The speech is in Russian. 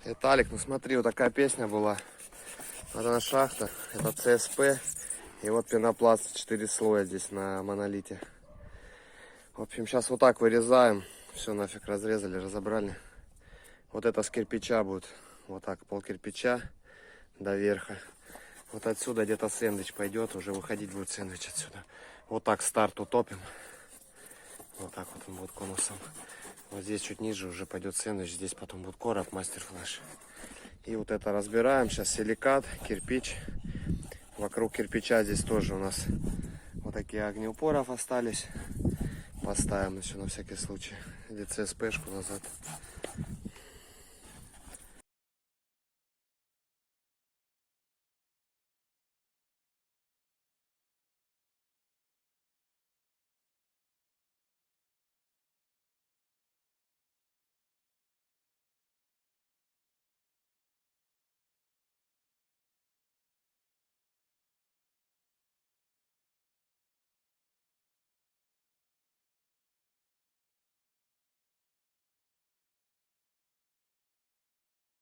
Виталик, ну смотри, вот такая песня была. Вот она шахта, это ЦСП. И вот пенопласт 4 слоя здесь на монолите. В общем, сейчас вот так вырезаем. Все нафиг разрезали, разобрали. Вот это с кирпича будет. Вот так, пол кирпича до верха. Вот отсюда где-то сэндвич пойдет. Уже выходить будет сэндвич отсюда. Вот так старт утопим. Вот так вот он будет конусом. Вот здесь чуть ниже уже пойдет сэндвич. Здесь потом будет короб, мастер флеш. И вот это разбираем. Сейчас силикат, кирпич. Вокруг кирпича здесь тоже у нас вот такие огнеупоров остались. Поставим еще на всякий случай. Или ЦСПшку назад.